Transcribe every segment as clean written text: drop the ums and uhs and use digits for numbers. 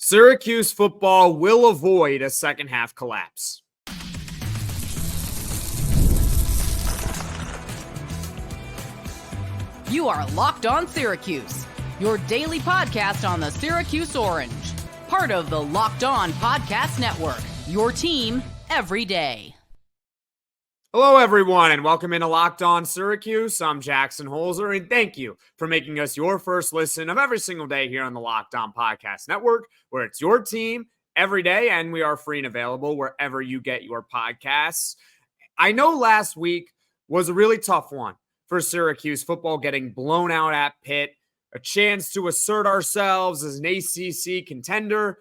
Syracuse football will avoid a second half collapse. You are Locked On Syracuse, your daily podcast on the Syracuse Orange, part of the Locked On Podcast Network, your team every day. Hello, everyone, and welcome into Locked On Syracuse. I'm Jackson Holzer, and thank you for making us your first listen of every single day here on the Locked On Podcast Network, where it's your team every day, and we are free and available wherever you get your podcasts. I know last week was a really tough one for Syracuse football, getting blown out at Pitt, a chance to assert ourselves as an ACC contender.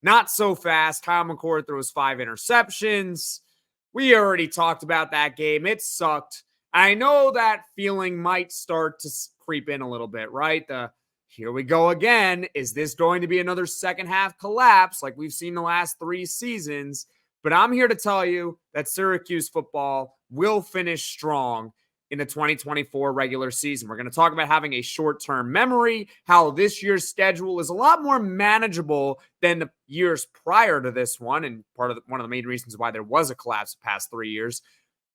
Not so fast. Kyle McCord throws 5 interceptions. We already talked about that game. It sucked. I know that feeling might start to creep in a little bit, right? Here we go again. Is this going to be another second half collapse like we've seen the last 3 seasons? But I'm here to tell you that Syracuse football will finish strong in the 2024 regular season. We're going to talk about having a short-term memory, how this year's schedule is a lot more manageable than the years prior to this one, and one of the main reasons why there was a collapse the past 3 years.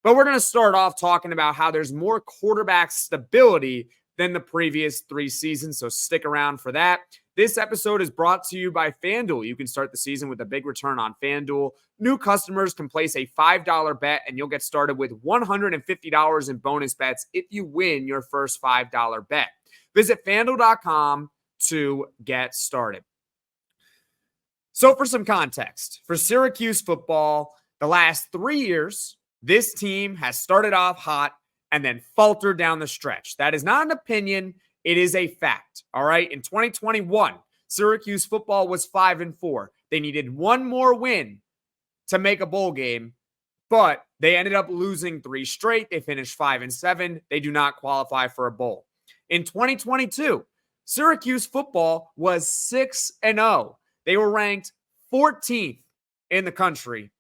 But we're going to start off talking about how there's more quarterback stability than the previous 3 seasons, so stick around for that. This episode is brought to you by FanDuel. You can start the season with a big return on FanDuel. New customers can place a $5 bet, and you'll get started with $150 in bonus bets if you win your first $5 bet. Visit FanDuel.com to get started. So for some context, for Syracuse football, the last 3 years, this team has started off hot and then faltered down the stretch. That is not an opinion. It is a fact, all right? In 2021, Syracuse football was 5-4. They needed one more win to make a bowl game, but they ended up losing 3 straight. They finished 5-7. They do not qualify for a bowl. In 2022, Syracuse football was 6-0. They were ranked 14th in the country,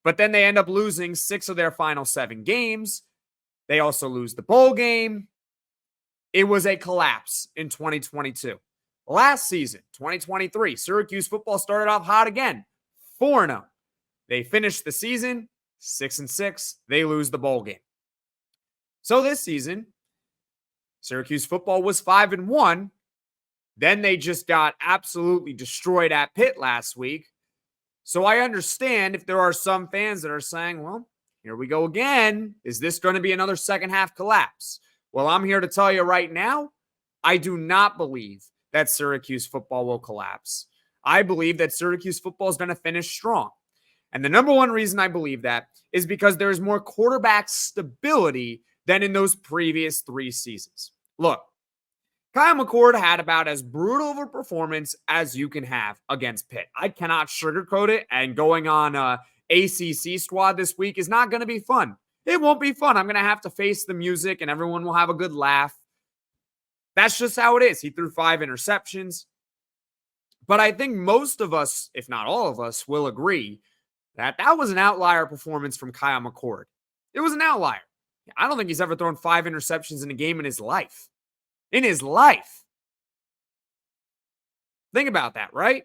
but then they end up losing 6 of their final 7 games. They also lose the bowl game. It was a collapse in 2022. Last season, 2023, Syracuse football started off hot again, 4-0. They finished the season 6-6. They lose the bowl game. So this season, Syracuse football was 5-1. Then they just got absolutely destroyed at Pitt last week. So I understand if there are some fans that are saying, well, here we go again. Is this going to be another second half collapse? Well, I'm here to tell you right now, I do not believe that Syracuse football will collapse. I believe that Syracuse football is going to finish strong. And the number one reason I believe that is because there's more quarterback stability than in those previous 3 seasons. Look, Kyle McCord had about as brutal of a performance as you can have against Pitt. I cannot sugarcoat it, and going on ACC squad this week is not going to be fun. It won't be fun. I'm going to have to face the music and everyone will have a good laugh. That's just how it is. He threw 5 interceptions. But I think most of us, if not all of us, will agree that that was an outlier performance from Kyle McCord. It was an outlier. I don't think he's ever thrown 5 interceptions in a game in his life. In his life. Think about that, right?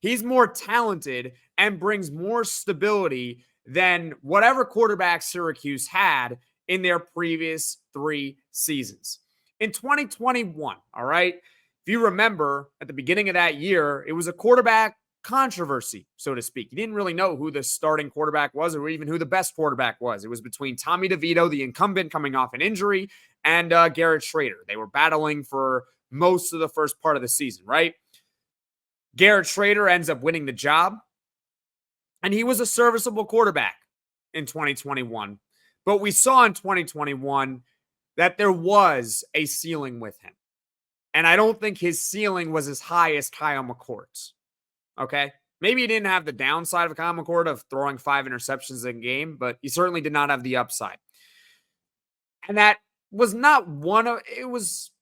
He's more talented and brings more stability than whatever quarterback Syracuse had in their previous 3 seasons. In 2021, all right, if you remember at the beginning of that year, it was a quarterback controversy, so to speak. You didn't really know who the starting quarterback was or even who the best quarterback was. It was between Tommy DeVito, the incumbent coming off an injury, and Garrett Schrader. They were battling for most of the first part of the season, right? Garrett Schrader ends up winning the job. And he was a serviceable quarterback in 2021. But we saw in 2021 that there was a ceiling with him. And I don't think his ceiling was as high as Kyle McCord's. Okay? Maybe he didn't have the downside of Kyle McCord of throwing 5 interceptions in a game, but he certainly did not have the upside. And that was not one of, it was,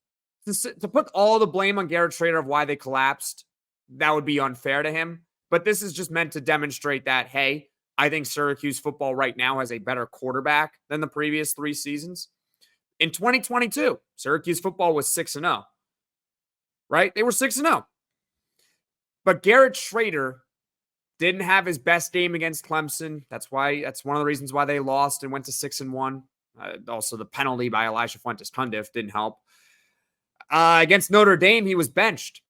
to put all the blame on Garrett Schrader of why they collapsed, that would be unfair to him. But this is just meant to demonstrate that, hey, I think Syracuse football right now has a better quarterback than the previous 3 seasons. In 2022, Syracuse football was 6-0, right? They were 6-0. But Garrett Schrader didn't have his best game against Clemson. That's one of the reasons why they lost and went to 6-1. Also, the penalty by Elijah Fuentes-Cundiff didn't help. Against Notre Dame, he was benched.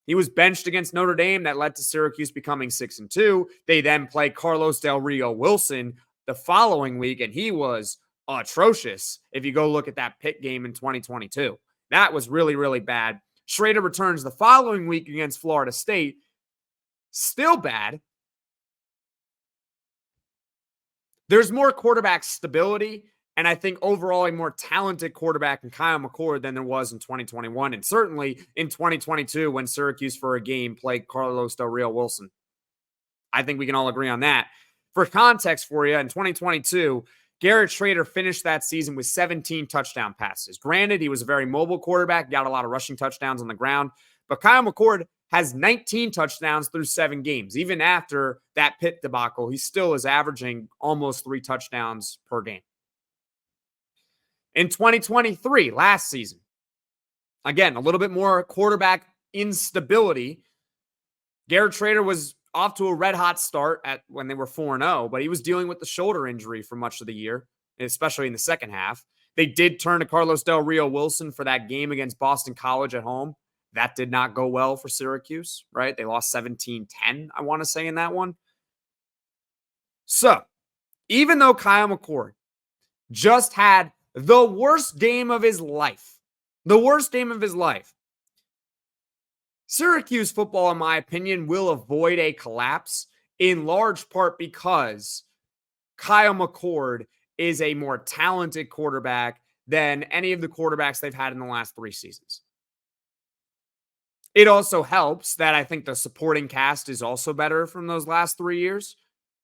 He was benched against Notre Dame. That led to Syracuse becoming 6-2. They then played Carlos Del Rio Wilson the following week, and he was atrocious if you go look at that Pitt game in 2022. That was really, really bad. Schrader returns the following week against Florida State. Still bad. There's more quarterback stability, and I think overall a more talented quarterback in Kyle McCord than there was in 2021, and certainly in 2022 when Syracuse for a game played Carlos Del Rio Wilson. I think we can all agree on that. For context for you, in 2022, Garrett Schrader finished that season with 17 touchdown passes. Granted, he was a very mobile quarterback, got a lot of rushing touchdowns on the ground, but Kyle McCord has 19 touchdowns through 7 games. Even after that Pitt debacle, he still is averaging almost 3 touchdowns per game. In 2023, last season, again, a little bit more quarterback instability. Garrett Schrader was off to a red-hot start when they were 4-0, but he was dealing with the shoulder injury for much of the year, especially in the second half. They did turn to Carlos Del Rio Wilson for that game against Boston College at home. That did not go well for Syracuse, right? They lost 17-10, I want to say, in that one. So, even though Kyle McCord just had the worst game of his life, Syracuse football, in my opinion, will avoid a collapse in large part because Kyle McCord is a more talented quarterback than any of the quarterbacks they've had in the last 3 seasons. It also helps that I think the supporting cast is also better from those last 3 years,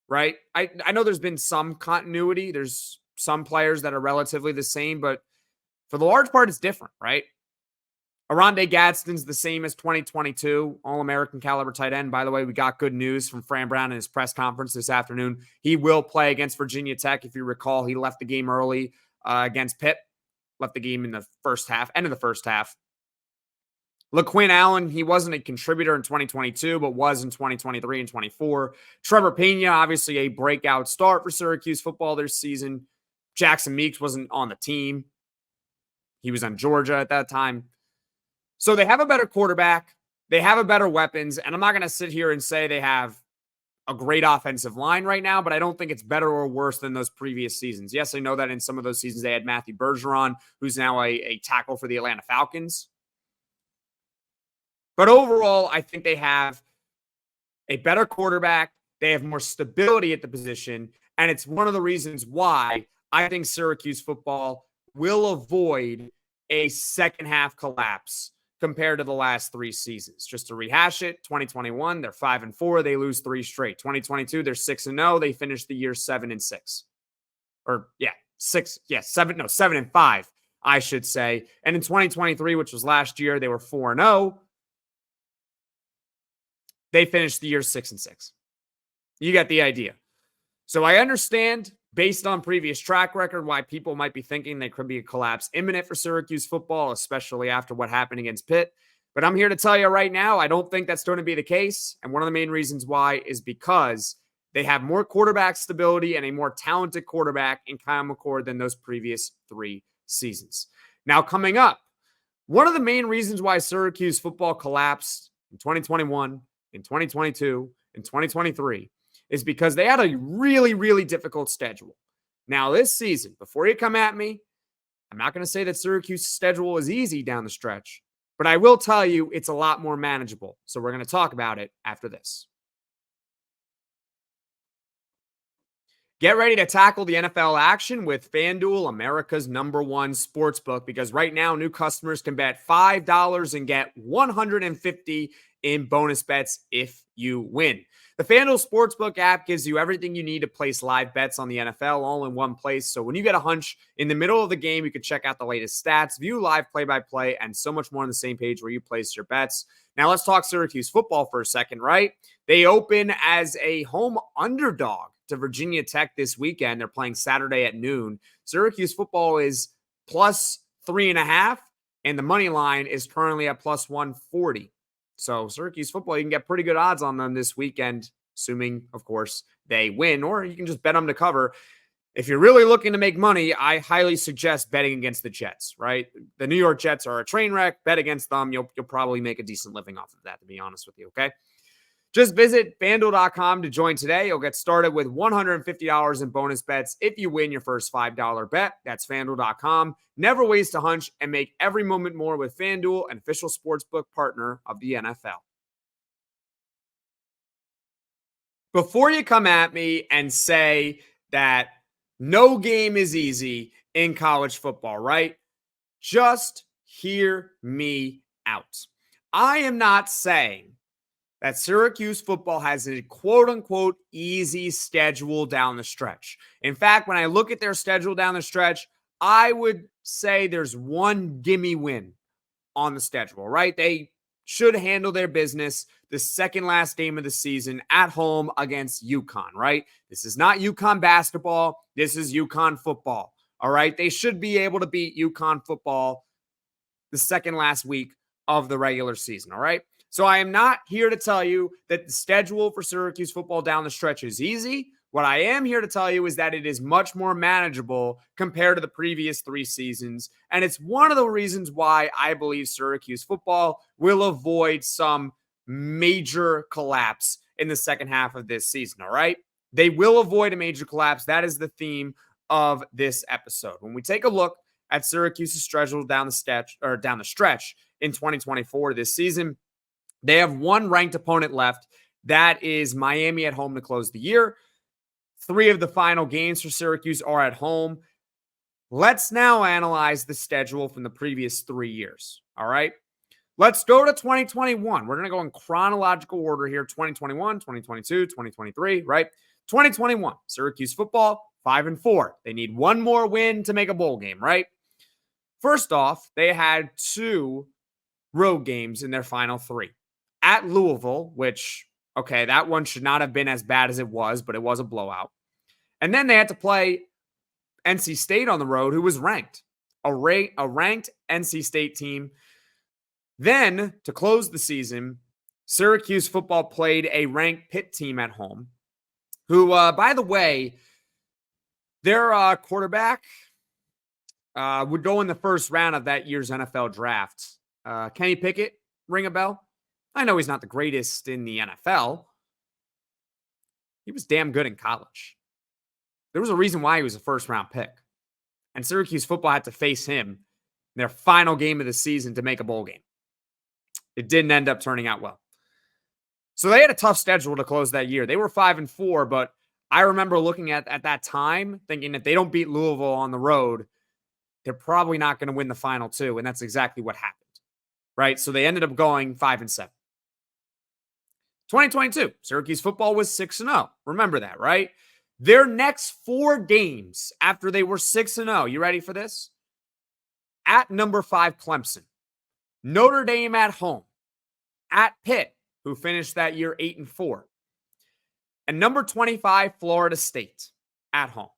right? I know there's been some continuity. There's some players that are relatively the same, but for the large part, it's different, right? Oronde Gadsden's the same as 2022, All-American caliber tight end. By the way, we got good news from Fran Brown in his press conference this afternoon. He will play against Virginia Tech. If you recall, he left the game early against Pitt. Left the game in the first half, end of the first half. LaQuinn Allen, he wasn't a contributor in 2022, but was in 2023 and 24. Trevor Pena, obviously a breakout start for Syracuse football this season. Jackson Meeks wasn't on the team. He was on Georgia at that time. So they have a better quarterback. They have a better weapons. And I'm not going to sit here and say they have a great offensive line right now, but I don't think it's better or worse than those previous seasons. Yes, I know that in some of those seasons they had Matthew Bergeron, who's now a tackle for the Atlanta Falcons. But overall, I think they have a better quarterback. They have more stability at the position. And it's one of the reasons why I think Syracuse football will avoid a second half collapse compared to the last 3 seasons. Just to rehash it, 2021, they're 5-4. They lose 3 straight. 2022, they're 6-0. They finished the year 7-6. Or, 7-5, I should say. And in 2023, which was last year, they were 4-0. They finished the year 6-6. You get the idea. So I understand, based on previous track record, why people might be thinking there could be a collapse imminent for Syracuse football, especially after what happened against Pitt. But I'm here to tell you right now, I don't think that's going to be the case. And one of the main reasons why is because they have more quarterback stability and a more talented quarterback in Kyle McCord than those previous 3 seasons. Now, coming up, one of the main reasons why Syracuse football collapsed in 2021, in 2022, in 2023 is because they had a really, really difficult schedule. Now, this season, before you come at me, I'm not going to say that Syracuse's schedule is easy down the stretch, but I will tell you it's a lot more manageable. So we're going to talk about it after this. Get ready to tackle the NFL action with FanDuel, America's #1 sportsbook, because right now new customers can bet $5 and get $150 in bonus bets if you win. The FanDuel Sportsbook app gives you everything you need to place live bets on the NFL all in one place. So when you get a hunch in the middle of the game, you can check out the latest stats, view live play-by-play, and so much more on the same page where you place your bets. Now let's talk Syracuse football for a second, right? They open as a home underdog to Virginia Tech this weekend. They're playing Saturday at noon. Syracuse football is plus 3.5, and the money line is currently at plus 140. So Syracuse football, you can get pretty good odds on them this weekend, assuming, of course, they win, or you can just bet them to cover. If you're really looking to make money, I highly suggest betting against the Jets, right? The New York Jets are a train wreck. Bet against them. You'll probably make a decent living off of that, to be honest with you, okay? Just visit FanDuel.com to join today. You'll get started with $150 in bonus bets if you win your first $5 bet. That's FanDuel.com. Never waste a hunch and make every moment more with FanDuel, an official sportsbook partner of the NFL. Before you come at me and say that no game is easy in college football, right? Just hear me out. I am not saying that Syracuse football has a quote-unquote easy schedule down the stretch. In fact, when I look at their schedule down the stretch, I would say there's one gimme win on the schedule, right? They should handle their business the second last game of the season at home against UConn, right? This is not UConn basketball. This is UConn football, all right? They should be able to beat UConn football the second last week of the regular season, all right? So I am not here to tell you that the schedule for Syracuse football down the stretch is easy. What I am here to tell you is that it is much more manageable compared to the previous 3 seasons. And it's one of the reasons why I believe Syracuse football will avoid some major collapse in the second half of this season, all right? They will avoid a major collapse. That is the theme of this episode. When we take a look at Syracuse's schedule down the stretch in 2024 this season, they have one ranked opponent left. That is Miami at home to close the year. 3 of the final games for Syracuse are at home. Let's now analyze the schedule from the previous 3 years. All right. Let's go to 2021. We're going to go in chronological order here. 2021, 2022, 2023, right? 2021, Syracuse football, 5-4. They need one more win to make a bowl game, right? First off, they had 2 road games in their final 3. At Louisville, which, okay, that one should not have been as bad as it was, but it was a blowout. And then they had to play NC State on the road, who was ranked, a ranked NC State team. Then, to close the season, Syracuse football played a ranked Pitt team at home, who, by the way, their quarterback would go in the first round of that year's NFL draft. Kenny Pickett, ring a bell? I know he's not the greatest in the NFL. He was damn good in college. There was a reason why he was a first-round pick. And Syracuse football had to face him in their final game of the season to make a bowl game. It didn't end up turning out well. So they had a tough schedule to close that year. They were 5-4, but I remember looking at that time thinking if they don't beat Louisville on the road, they're probably not going to win the final 2, and that's exactly what happened, right? So they ended up going 5-7. 2022, Syracuse football was 6-0. Remember that, right? Their next 4 games after they were 6-0, you ready for this? At number 5, Clemson. Notre Dame at home. At Pitt, who finished that year 8-4. And number 25, Florida State at home.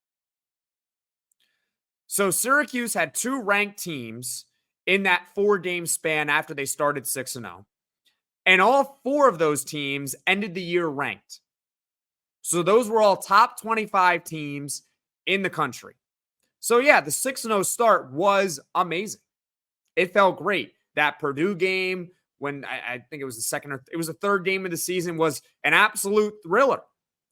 So Syracuse had 2 ranked teams in that 4-game span after they started 6-0. And all 4 of those teams ended the year ranked. So those were all top 25 teams in the country. So yeah, the 6-0 start was amazing. It felt great. That Purdue game, when I think it was the 3rd game of the season, was an absolute thriller.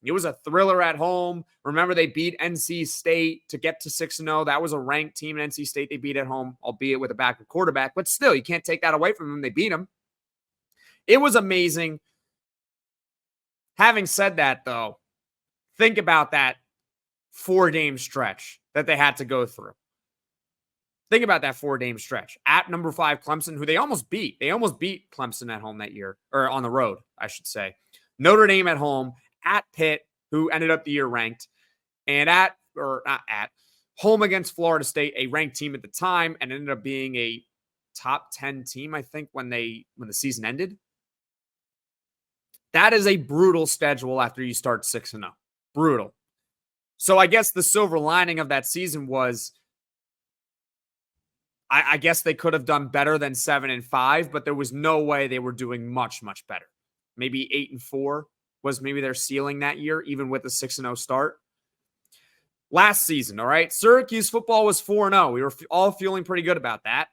It was a thriller at home. Remember, they beat NC State to get to 6-0. That was a ranked team in NC State they beat at home, albeit with a backup quarterback. But still, you can't take that away from them. They beat them. It was amazing. Having said that, though, think about that 4-game stretch that they had to go through. Think about that 4-game stretch. At number 5, Clemson, who they almost beat. They almost beat Clemson at home that year, or on the road, I should say. Notre Dame at home. At Pitt, who ended up the year ranked. And home against Florida State, a ranked team at the time, and ended up being a top 10 team, I think, when the season ended. That is a brutal schedule after you start 6-0. Brutal. So I guess the silver lining of that season was I guess they could have done better than 7-5, but there was no way they were doing much, much better. Maybe 8-4 was maybe their ceiling that year, even with a 6-0 start. Last season, all right, Syracuse football was 4-0. We were all feeling pretty good about that.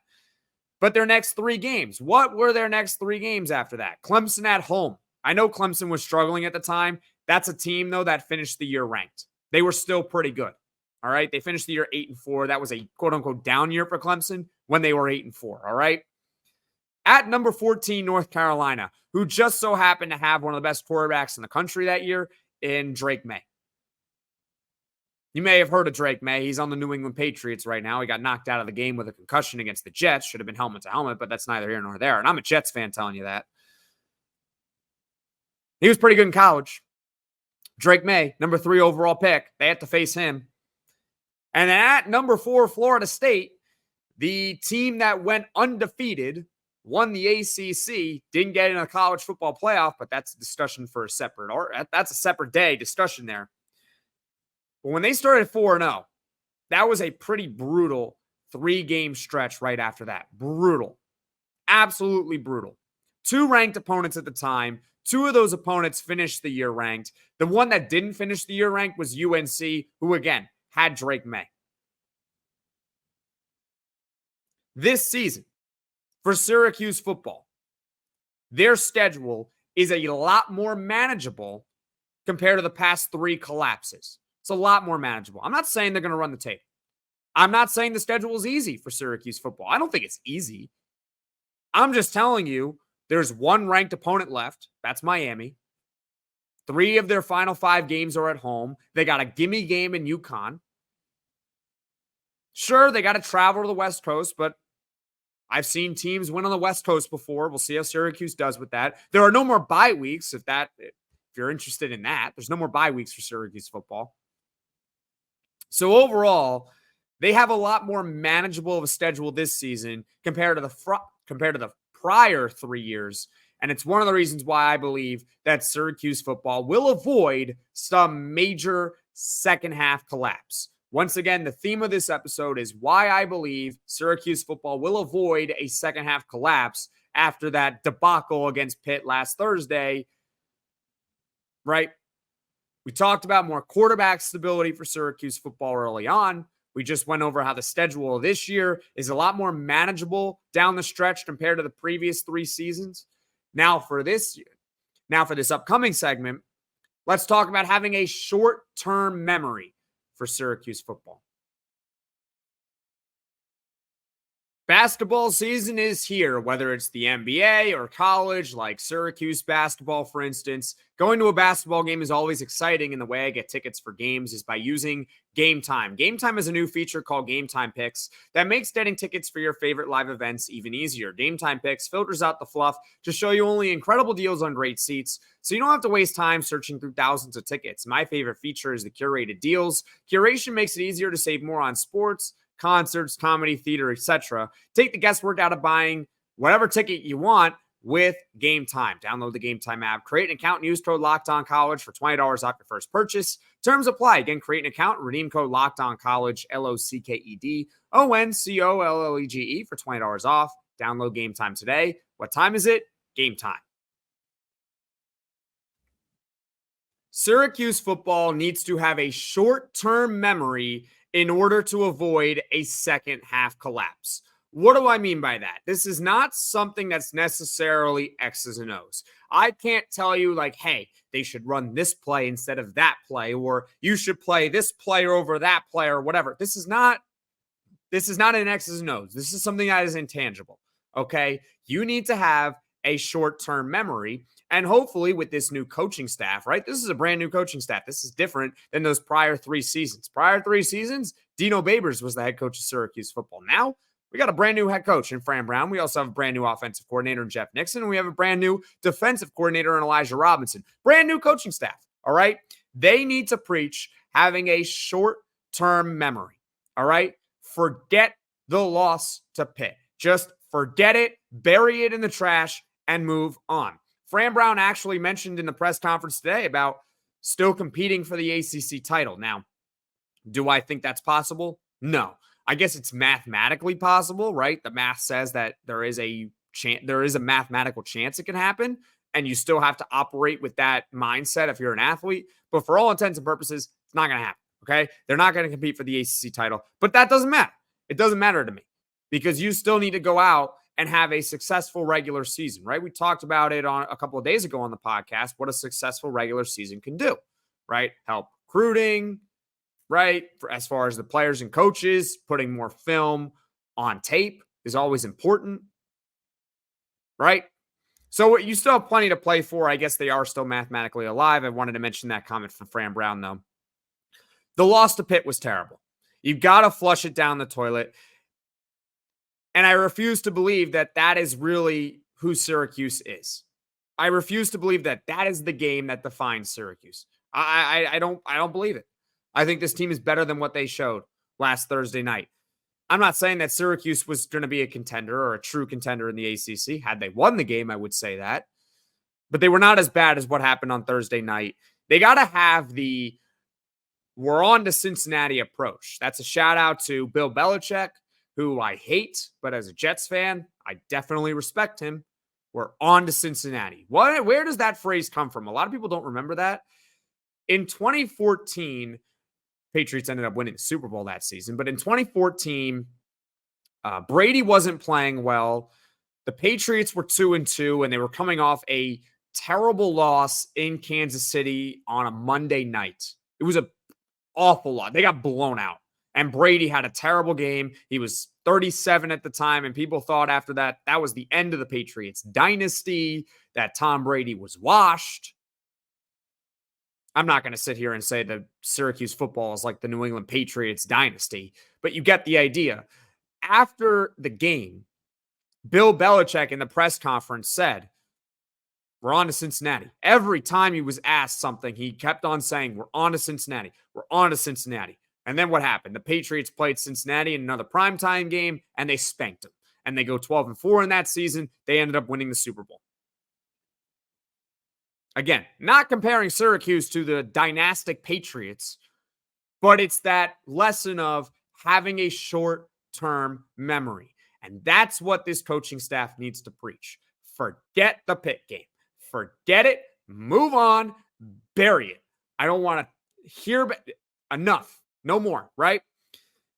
But their next 3 games, what were their next 3 games after that? Clemson at home. I know Clemson was struggling at the time. That's a team, though, that finished the year ranked. They were still pretty good. All right. They finished the year 8-4. That was a quote unquote down year for Clemson when they were 8-4. All right. At number 14, North Carolina, who just so happened to have one of the best quarterbacks in the country that year in Drake May. You may have heard of Drake May. He's on the New England Patriots right now. He got knocked out of the game with a concussion against the Jets. Should have been helmet to helmet, but that's neither here nor there. And I'm a Jets fan telling you that. He was pretty good in college. Drake May, number 3 overall pick. They had to face him. And at number 4, Florida State, the team that went undefeated, won the ACC, didn't get in a college football playoff, but that's a discussion for a separate, or that's a separate day discussion there. But when they started 4-0, that was a pretty brutal 3-game stretch right after that. Brutal. Absolutely brutal. 2 ranked opponents at the time. 2 of those opponents finished the year ranked. The one that didn't finish the year ranked was UNC, who again had Drake May. This season, for Syracuse football, their schedule is a lot more manageable compared to the past 3 collapses. It's a lot more manageable. I'm not saying they're going to run the tape. I'm not saying the schedule is easy for Syracuse football. I don't think it's easy. I'm just telling you there's 1 ranked opponent left. That's Miami. 3 of their final 5 games are at home. They got a gimme game in UConn. Sure, they got to travel to the West Coast, but I've seen teams win on the West Coast before. We'll see how Syracuse does with that. There are no more bye weeks if you're interested in that. There's no more bye weeks for Syracuse football. So overall, they have a lot more manageable of a schedule this season compared to the prior 3 years. And it's one of the reasons why I believe that Syracuse football will avoid some major second half collapse. Once again, the theme of this episode is why I believe Syracuse football will avoid a second half collapse after that debacle against Pitt last Thursday. Right? We talked about more quarterback stability for Syracuse football early on. We just went over how the schedule this year is a lot more manageable down the stretch compared to the previous 3 seasons. Now for this upcoming segment, let's talk about having a short-term memory for Syracuse football. Basketball season is here, whether it's the NBA or college, like Syracuse basketball, for instance. Going to a basketball game is always exciting, and the way I get tickets for games is by using Gametime. Gametime is a new feature called Gametime Picks that makes getting tickets for your favorite live events even easier. Gametime Picks filters out the fluff to show you only incredible deals on great seats, so you don't have to waste time searching through thousands of tickets. My favorite feature is the curated deals. Curation makes it easier to save more on sports, concerts, comedy, theater, etc. Take the guesswork out of buying whatever ticket you want with Gametime. Download the Gametime app, create an account, and use code LOCKEDONCollege for $20 off your first purchase. Terms apply. Again, create an account, redeem code LOCKEDONCollege, LOCKEDONCOLLEGE for $20 off. Download Gametime today. What time is it? Gametime. Syracuse football needs to have a short-term memory in order to avoid a second half collapse. What do I mean by that? This is not something that's necessarily X's and O's. I can't tell you like, hey, they should run this play instead of that play, or you should play this player over that player, or whatever. This is not an X's and O's. This is something that is intangible. Okay? You need to have a short-term memory. And hopefully with this new coaching staff, right? This is a brand new coaching staff. This is different than those prior 3 seasons. Prior 3 seasons, Dino Babers was the head coach of Syracuse football. Now, we got a brand new head coach in Fran Brown. We also have a brand new offensive coordinator in Jeff Nixon. And we have a brand new defensive coordinator in Elijah Robinson. Brand new coaching staff, all right? They need to preach having a short-term memory, all right? Forget the loss to Pitt. Just forget it, bury it in the trash, and move on. Fran Brown actually mentioned in the press conference today about still competing for the ACC title. Now, do I think that's possible? No. I guess it's mathematically possible, right? The math says that there is a mathematical chance it can happen, and you still have to operate with that mindset if you're an athlete. But for all intents and purposes, it's not going to happen, okay? They're not going to compete for the ACC title, but that doesn't matter. It doesn't matter to me because you still need to go out and have a successful regular season, right? We talked about it on a couple of days ago on the podcast, what a successful regular season can do, right? Help recruiting, right? As far as the players and coaches, putting more film on tape is always important, right? So you still have plenty to play for. I guess they are still mathematically alive. I wanted to mention that comment from Fran Brown, though. The loss to Pitt was terrible. You've got to flush it down the toilet. And I refuse to believe that that is really who Syracuse is. I refuse to believe that that is the game that defines Syracuse. I don't believe it. I think this team is better than what they showed last Thursday night. I'm not saying that Syracuse was going to be a contender or a true contender in the ACC. Had they won the game, I would say that. But they were not as bad as what happened on Thursday night. They got to have the we're on to Cincinnati approach. That's a shout out to Bill Belichick, who I hate, but as a Jets fan, I definitely respect him. We're on to Cincinnati. Where does that phrase come from? A lot of people don't remember that. In 2014, Patriots ended up winning the Super Bowl that season. But in 2014, Brady wasn't playing well. The Patriots were 2-2, and they were coming off a terrible loss in Kansas City on a Monday night. It was an awful lot. They got blown out. And Brady had a terrible game. He was 37 at the time, and people thought after that, that was the end of the Patriots dynasty, that Tom Brady was washed. I'm not going to sit here and say that Syracuse football is like the New England Patriots dynasty, but you get the idea. After the game, Bill Belichick in the press conference said, we're on to Cincinnati. Every time he was asked something, he kept on saying, we're on to Cincinnati. We're on to Cincinnati. And then what happened? The Patriots played Cincinnati in another primetime game, and they spanked them. And they go 12-4 in that season. They ended up winning the Super Bowl. Again, not comparing Syracuse to the dynastic Patriots, but it's that lesson of having a short-term memory. And that's what this coaching staff needs to preach. Forget the Pitt game. Forget it. Move on. Bury it. I don't want to hear enough. No more, right?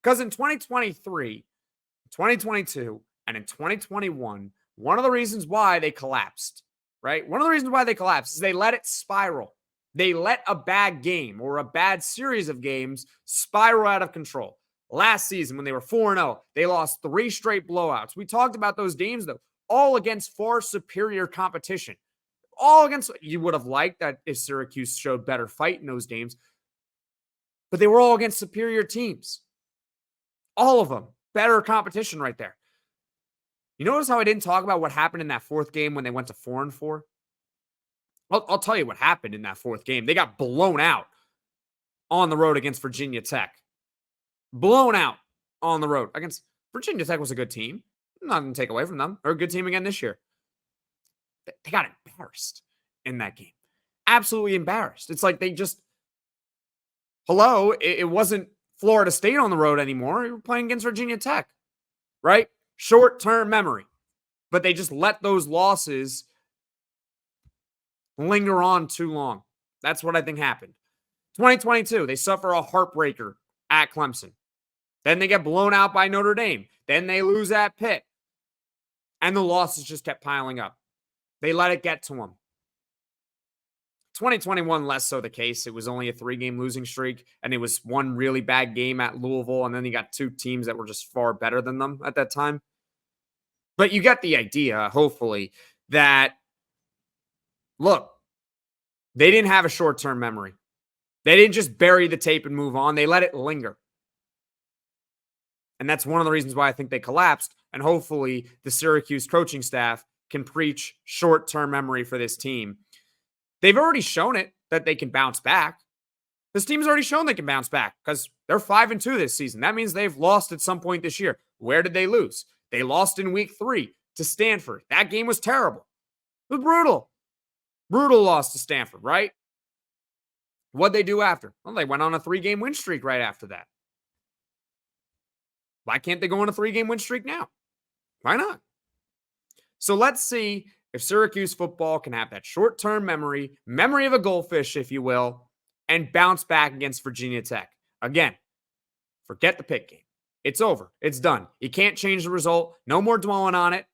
Because in 2023, 2022, and in 2021, one of the reasons why they collapsed, right? One of the reasons why they collapsed is they let it spiral. They let a bad game or a bad series of games spiral out of control. Last season, when they were 4-0, they lost 3 straight blowouts. We talked about those games, though, all against far superior competition. All against, you would have liked that if Syracuse showed better fight in those games, but they were all against superior teams. All of them. Better competition right there. You notice how I didn't talk about what happened in that fourth game when they went to 4-4? I'll tell you what happened in that fourth game. They got blown out on the road against Virginia Tech. Blown out on the road against Virginia Tech was a good team. Nothing to take away from them. They're a good team again this year. They got embarrassed in that game. Absolutely embarrassed. It's like they just, it wasn't Florida State on the road anymore. You were playing against Virginia Tech, right? Short-term memory. But they just let those losses linger on too long. That's what I think happened. 2022, they suffer a heartbreaker at Clemson. Then they get blown out by Notre Dame. Then they lose at Pitt. And the losses just kept piling up. They let it get to them. 2021, less so the case. It was only a 3-game losing streak, and it was one really bad game at Louisville, and then you got 2 teams that were just far better than them at that time. But you get the idea, hopefully, that, look, they didn't have a short-term memory. They didn't just bury the tape and move on. They let it linger. And that's one of the reasons why I think they collapsed, and hopefully the Syracuse coaching staff can preach short-term memory for this team. They've already shown it that they can bounce back. This team's already shown they can bounce back because they're 5-2 this season. That means they've lost at some point this year. Where did they lose? They lost in week 3 to Stanford. That game was terrible. It was brutal. Brutal loss to Stanford, right? What'd they do after? Well, they went on a 3-game win streak right after that. Why can't they go on a 3-game win streak now? Why not? So let's see if Syracuse football can have that short-term memory of a goldfish, if you will, and bounce back against Virginia Tech. Again, forget the Pitt game. It's over. It's done. You can't change the result. No more dwelling on it.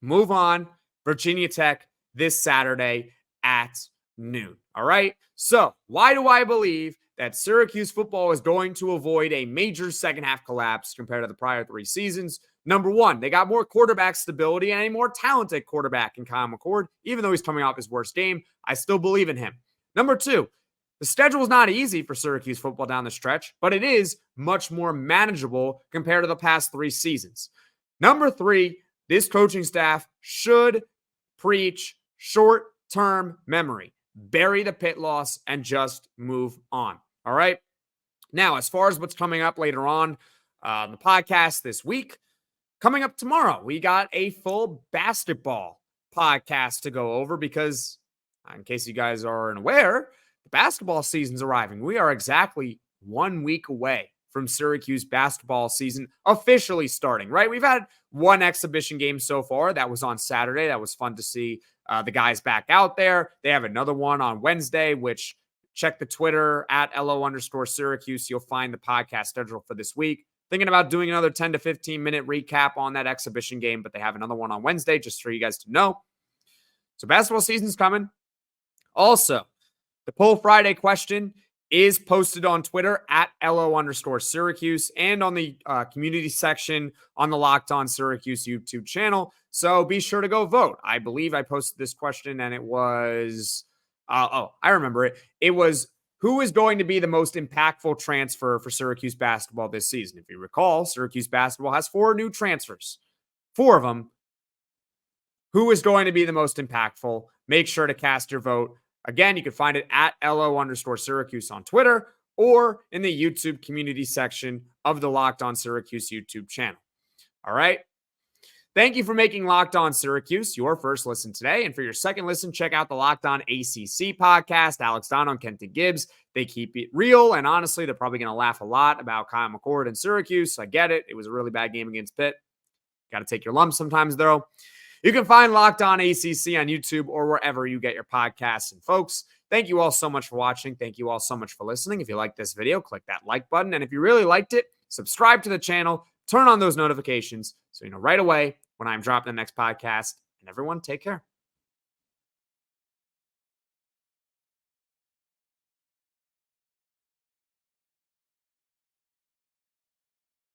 Move on. Virginia Tech this Saturday at noon. All right? So why do I believe that Syracuse football is going to avoid a major second-half collapse compared to the prior 3 seasons? Number one, they got more quarterback stability and a more talented quarterback in Kyle McCord. Even though he's coming off his worst game, I still believe in him. Number two, the schedule is not easy for Syracuse football down the stretch, but it is much more manageable compared to the past 3 seasons. Number three, this coaching staff should preach short-term memory. Bury the Pitt loss and just move on. All right? Now, as far as what's coming up later on the podcast this week, coming up tomorrow, we got a full basketball podcast to go over because, in case you guys aren't aware, the basketball season's arriving. We are exactly 1 week away from Syracuse basketball season officially starting, right? We've had one exhibition game so far. That was on Saturday. That was fun to see the guys back out there. They have another one on Wednesday, which check the Twitter at @LO_Syracuse. You'll find the podcast schedule for this week. Thinking about doing another 10 to 15 minute recap on that exhibition game, but they have another one on Wednesday, just for you guys to know. So basketball season's coming. Also, the Poll Friday question is posted on Twitter at @LO_Syracuse and on the community section on the Locked On Syracuse YouTube channel. So be sure to go vote. I believe I posted this question and it was, I remember it. It was, who is going to be the most impactful transfer for Syracuse basketball this season? If you recall, Syracuse basketball has 4 new transfers. 4 of them. Who is going to be the most impactful? Make sure to cast your vote. Again, you can find it at @LO_Syracuse on Twitter or in the YouTube community section of the Locked On Syracuse YouTube channel. All right. Thank you for making Locked On Syracuse your first listen today. And for your second listen, check out the Locked On ACC podcast. Alex Dono and Kenton Gibbs. They keep it real. And honestly, they're probably going to laugh a lot about Kyle McCord and Syracuse. I get it. It was a really bad game against Pitt. Got to take your lumps sometimes, though. You can find Locked On ACC on YouTube or wherever you get your podcasts. And folks, thank you all so much for watching. Thank you all so much for listening. If you liked this video, click that like button. And if you really liked it, subscribe to the channel, turn on those notifications so you know right away when I'm dropping the next podcast. And everyone, take care.